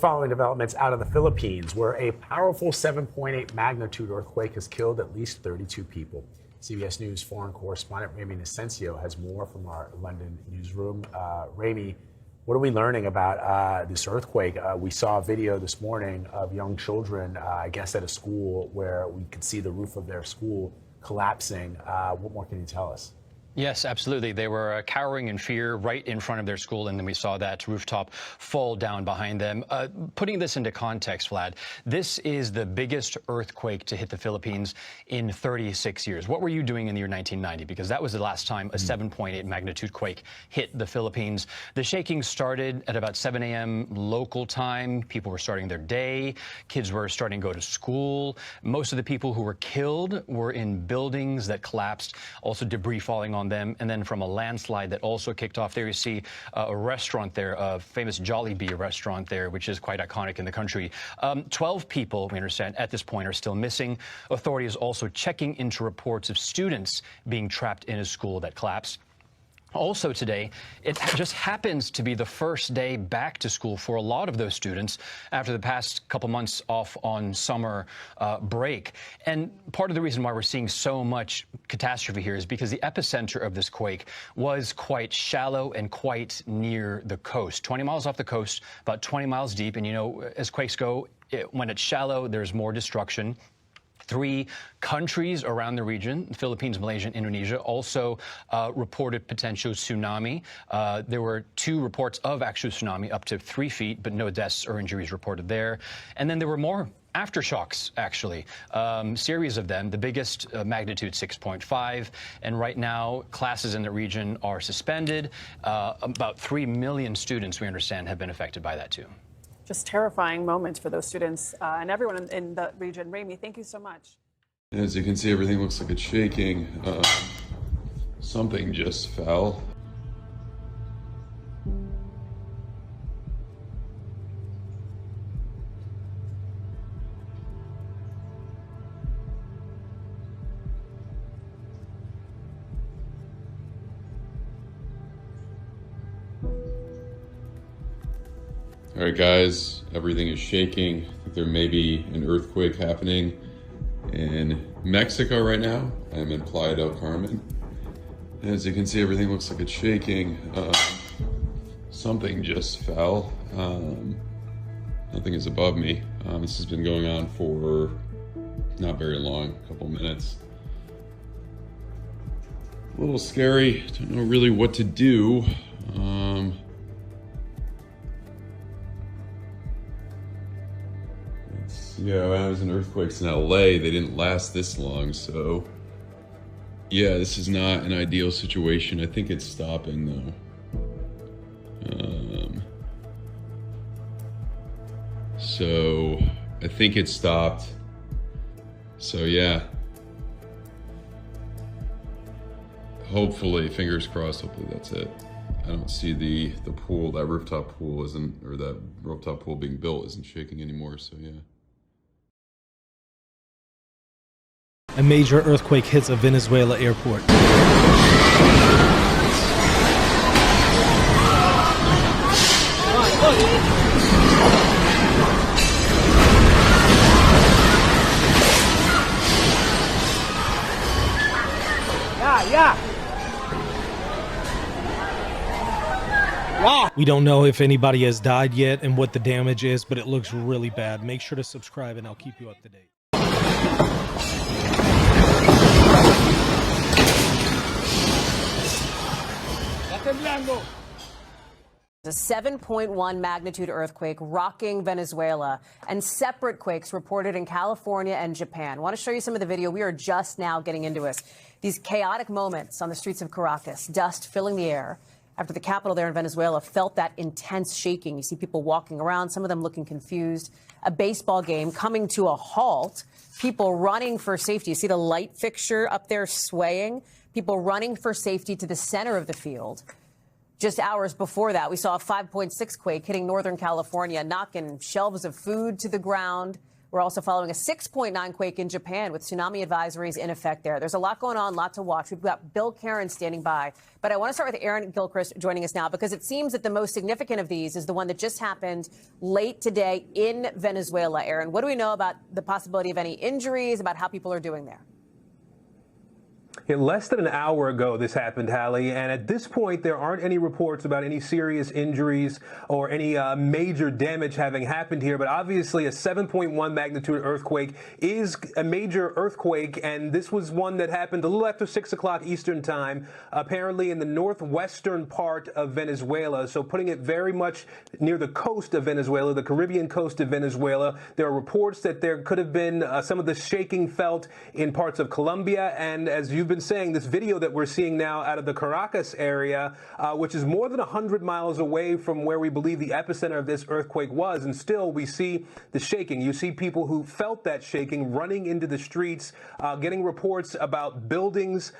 Following developments out of the Philippines, where a powerful 7.8 magnitude earthquake has killed at least 32 people. CBS News foreign correspondent Ramy Inocencio has more from our London newsroom. Ramy, what are we learning about this earthquake? We saw a video this morning of young children, I guess at a school, where we could see the roof of their school collapsing. What more can you tell us? Yes, absolutely. They were cowering in fear right in front of their school, and then we saw that rooftop fall down behind them. Putting this into context, Vlad, this is the biggest earthquake to hit the Philippines in 36 years. What were you doing in the year 1990? Because that was the last time a 7.8 magnitude quake hit the Philippines. The shaking started at about 7 a.m. local time. People were starting their day. Kids were starting to go to school. Most of the people who were killed were in buildings that collapsed, also debris falling on them, and then from a landslide that also kicked off. There you see a restaurant there, a famous Jollibee restaurant there, which is quite iconic in the country. 12 people, we understand, at this point are still missing. Authorities also checking into reports of students being trapped in a school that collapsed. Also today, it just happens to be the first day back to school for a lot of those students after the past couple months off on summer break. And part of the reason why we're seeing so much catastrophe here is because the epicenter of this quake was quite shallow and quite near the coast. 20 miles off the coast, about 20 miles deep. And, you know, as quakes go, when it's shallow, there's more destruction. 3 countries around the region, Philippines, Malaysia, and Indonesia, also reported potential tsunami. There were 2 reports of actual tsunami up to 3 feet, but no deaths or injuries reported there. And then there were more aftershocks, actually, series of them, the biggest magnitude 6.5. And right now, classes in the region are suspended. About 3 million students, we understand, have been affected by that, too. Just terrifying moments for those students and everyone in the region. Ramy, thank you so much. As you can see, everything looks like it's shaking. Something just fell. All right, guys, everything is shaking. I think there may be an earthquake happening in Mexico right now. I'm in Playa del Carmen. As you can see, everything looks like it's shaking. Something just fell. Nothing is above me. This has been going on for not very long, a couple minutes. A little scary. Don't know really what to do. Yeah, when I was in earthquakes in LA, they didn't last this long, so yeah, this is not an ideal situation. I think it's stopping though. So I think it stopped. So yeah. Hopefully, fingers crossed, hopefully that's it. I don't see the pool, that rooftop pool isn't, or that rooftop pool being built isn't shaking anymore, so yeah. A major earthquake hits a Venezuela airport. We don't know if anybody has died yet and what the damage is, but it looks really bad. Make sure to subscribe and I'll keep you up to date. A 7.1 magnitude earthquake rocking Venezuela, and separate quakes reported in California and Japan. I want to show you some of the video. We are just now getting into it. These chaotic moments on the streets of Caracas, dust filling the air after the capital there in Venezuela felt that intense shaking. You see people walking around, some of them looking confused. A baseball game coming to a halt, people running for safety. You see the light fixture up there swaying, people running for safety to the center of the field. Just hours before that, we saw a 5.6 quake hitting Northern California, knocking shelves of food to the ground, We're also following a 6.9 quake in Japan with tsunami advisories in effect there. There's a lot going on, lot to watch. We've got Bill Karen standing by. But I want to start with Aaron Gilchrist joining us now, because it seems that the most significant of these is the one that just happened late today in Venezuela. Aaron, what do we know about the possibility of any injuries, about how people are doing there? Yeah, less than an hour ago this happened, Hallie, and at this point there aren't any reports about any serious injuries or any major damage having happened here, but obviously a 7.1 magnitude earthquake is a major earthquake, and this was one that happened a little after 6 o'clock Eastern time, apparently in the northwestern part of Venezuela, so putting it very much near the coast of Venezuela, the Caribbean coast of Venezuela. There are reports that there could have been some of the shaking felt in parts of Colombia, and as you've been saying, this video that we're seeing now out of the Caracas area, which is more than 100 miles away from where we believe the epicenter of this earthquake was, and still we see the shaking. You see people who felt that shaking running into the streets, getting reports about buildings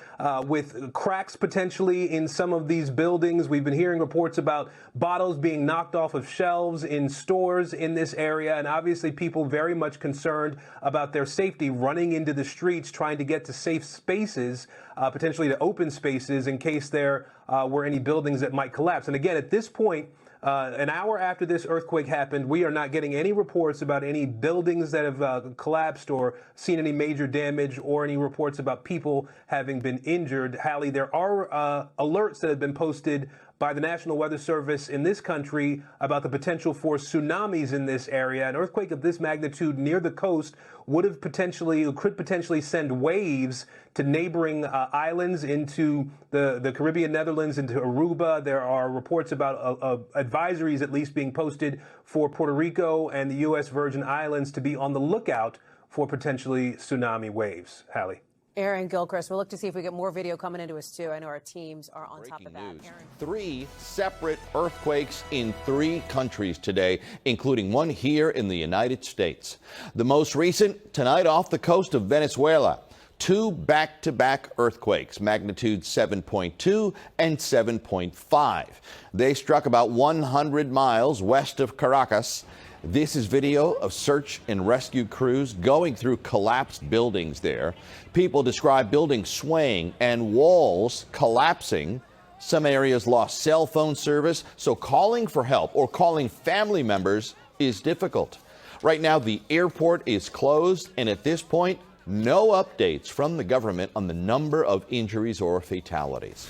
with cracks potentially in some of these buildings. We've been hearing reports about bottles being knocked off of shelves in stores in this area, and obviously people very much concerned about their safety, running into the streets, trying to get to safe spaces, potentially to open spaces in case there were any buildings that might collapse. And again, at this point, an hour after this earthquake happened, we are not getting any reports about any buildings that have collapsed or seen any major damage, or any reports about people having been injured. Hallie, there are alerts that have been posted by the National Weather Service in this country about the potential for tsunamis in this area. An earthquake of this magnitude near the coast could potentially send waves to neighboring islands, into the Caribbean Netherlands, into Aruba. There are reports about advisories at least being posted for Puerto Rico and the U.S. Virgin Islands to be on the lookout for potentially tsunami waves. Hallie. Aaron Gilchrist, we'll look to see if we get more video coming into us, too. I know our teams are on top of that. Aaron. 3 separate earthquakes in 3 countries today, including one here in the United States. The most recent tonight off the coast of Venezuela. 2 back-to-back earthquakes, magnitude 7.2 and 7.5. They struck about 100 miles west of Caracas. This is video of search and rescue crews going through collapsed buildings there. People describe buildings swaying and walls collapsing. Some areas lost cell phone service, so calling for help or calling family members is difficult. Right now, the airport is closed, and at this point, no updates from the government on the number of injuries or fatalities.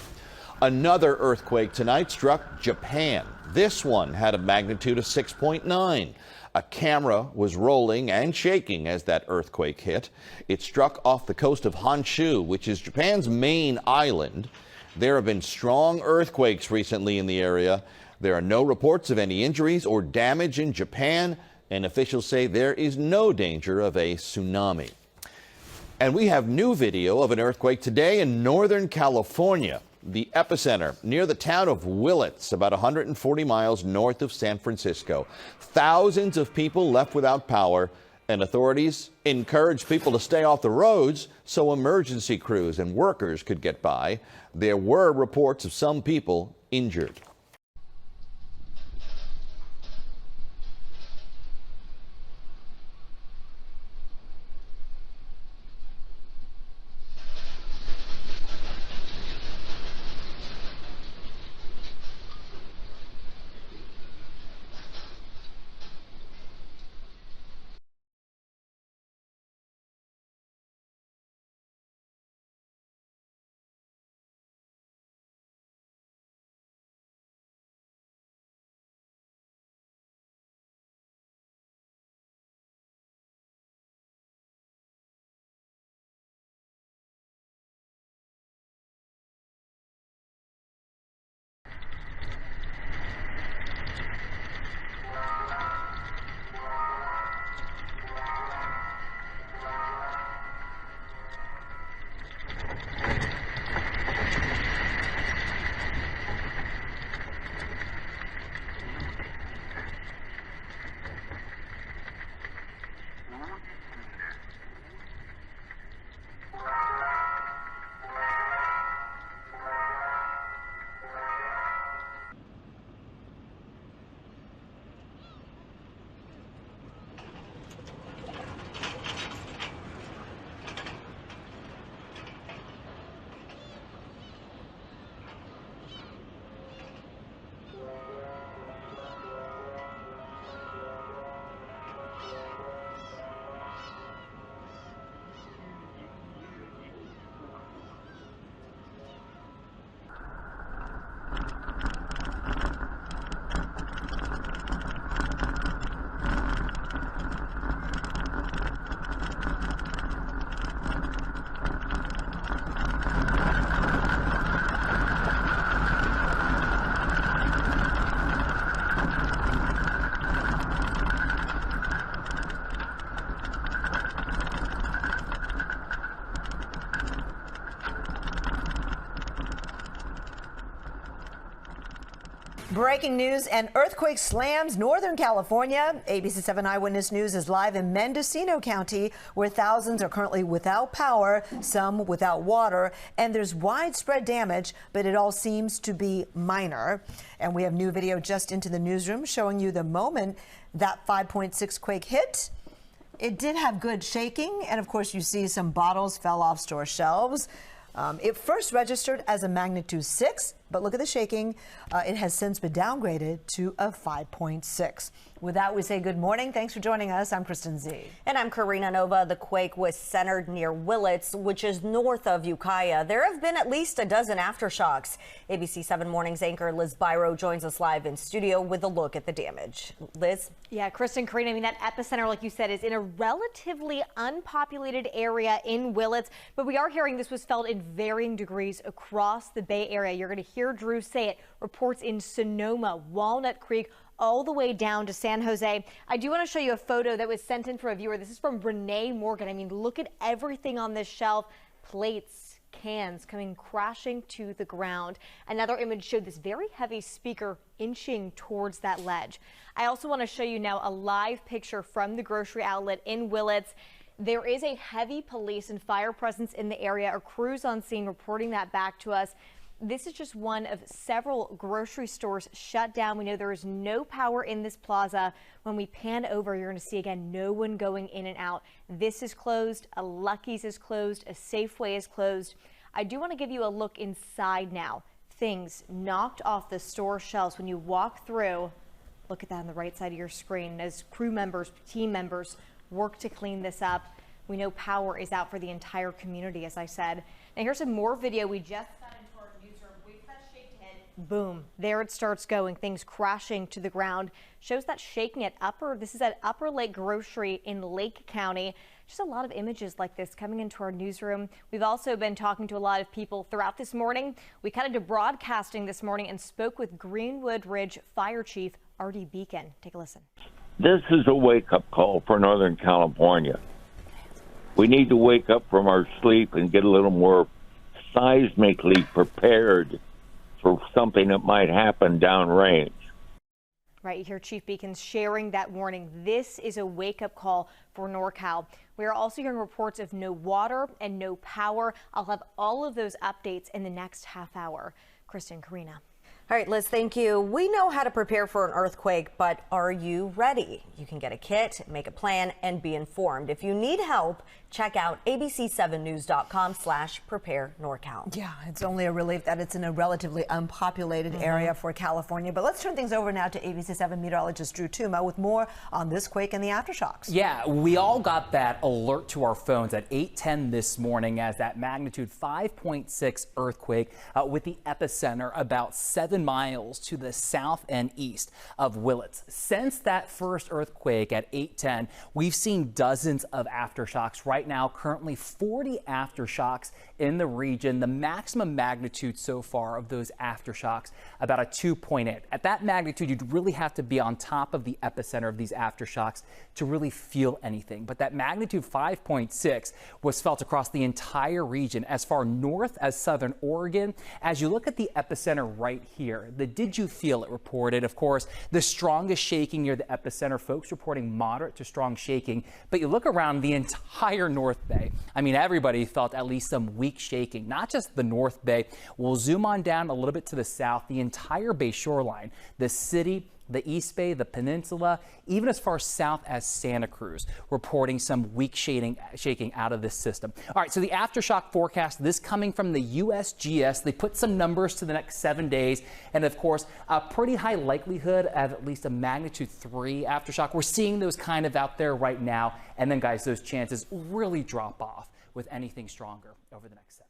Another earthquake tonight struck Japan. This one had a magnitude of 6.9. A camera was rolling and shaking as that earthquake hit. It struck off the coast of Honshu, which is Japan's main island. There have been strong earthquakes recently in the area. There are no reports of any injuries or damage in Japan, and officials say there is no danger of a tsunami. And we have new video of an earthquake today in Northern California. The epicenter near the town of Willits, about 140 miles north of San Francisco. Thousands of people left without power, and authorities encouraged people to stay off the roads so emergency crews and workers could get by. There were reports of some people injured. Breaking news: an earthquake slams Northern California. ABC 7 Eyewitness News is live in Mendocino County, where thousands are currently without power, some without water, and there's widespread damage, but it all seems to be minor. And we have new video just into the newsroom showing you the moment that 5.6 quake hit. It did have good shaking, and of course you see some bottles fell off store shelves. It first registered as a magnitude 6, but look at the shaking. It has since been downgraded to a 5.6. With that, we say good morning. Thanks for joining us. I'm Kristen Z. And I'm Karina Nova. The quake was centered near Willits, which is north of Ukiah. There have been at least a dozen aftershocks. ABC 7 Mornings anchor Liz Byro joins us live in studio with a look at the damage. Liz? Yeah, Kristen, Karina, I mean, that epicenter, like you said, is in a relatively unpopulated area in Willits, but we are hearing this was felt in varying degrees across the Bay Area. You're going to hear Drew say it. Reports in Sonoma, Walnut Creek, all the way down to San Jose. I do want to show you a photo that was sent in for a viewer. This is from Renee Morgan. I mean, look at everything on this shelf. Plates, cans coming crashing to the ground. Another image showed this very heavy speaker inching towards that ledge. I also want to show you now a live picture from the grocery outlet in Willits. There is a heavy police and fire presence in the area. Our crews on scene reporting that back to us. This is just one of several grocery stores shut down. We know there is no power in this plaza. When we pan over, you're going to see again no one going in and out. This is closed. A Lucky's is closed. A Safeway is closed. I do want to give you a look inside now. Things knocked off the store shelves when you walk through. Look at that on the right side of your screen as crew members, team members work to clean this up. We know power is out for the entire community, as I said. Now here's some more video we just got into our newsroom. Wait for that shake to hit. Boom. There it starts going. Things crashing to the ground. Shows that shaking at this is at Upper Lake Grocery in Lake County. Just a lot of images like this coming into our newsroom. We've also been talking to a lot of people throughout this morning. We cut into broadcasting this morning and spoke with Greenwood Ridge Fire Chief Artie Beacon. Take a listen. This is a wake-up call for Northern California. We need to wake up from our sleep and get a little more seismically prepared for something that might happen downrange. Right, you hear Chief Beacon sharing that warning. This is a wake-up call for NorCal. We are also hearing reports of no water and no power. I'll have all of those updates in the next half hour. Kristen, Karina. All right, Liz, thank you. We know how to prepare for an earthquake, but are you ready? You can get a kit, make a plan, and be informed. If you need help, check out abc7news.com/preparenorcal. Yeah, it's only a relief that it's in a relatively unpopulated area for California. But let's turn things over now to ABC 7 meteorologist Drew Tuma with more on this quake and the aftershocks. Yeah, we all got that alert to our phones at 8:10 this morning as that magnitude 5.6 earthquake with the epicenter about 7 miles to the south and east of Willits. Since that first earthquake at 8:10, we've seen dozens of aftershocks. Right now, currently 40 aftershocks in the region. The maximum magnitude so far of those aftershocks, about a 2.8. At that magnitude, you'd really have to be on top of the epicenter of these aftershocks to really feel anything. But that magnitude 5.6 was felt across the entire region, as far north as southern Oregon. As you look at the epicenter right here, the Did You Feel It reported, of course, the strongest shaking near the epicenter, folks reporting moderate to strong shaking. But you look around the entire North Bay. I mean, everybody felt at least some weak shaking, not just the North Bay. We'll zoom on down a little bit to the south, the entire Bay shoreline, the city, the East Bay, the peninsula, even as far south as Santa Cruz, reporting some weak shaking out of this system. All right, so the aftershock forecast, this coming from the USGS, they put some numbers to the next 7 days, and of course, a pretty high likelihood of at least a magnitude 3 aftershock. We're seeing those kind of out there right now, and then guys, those chances really drop off with anything stronger over the next 7.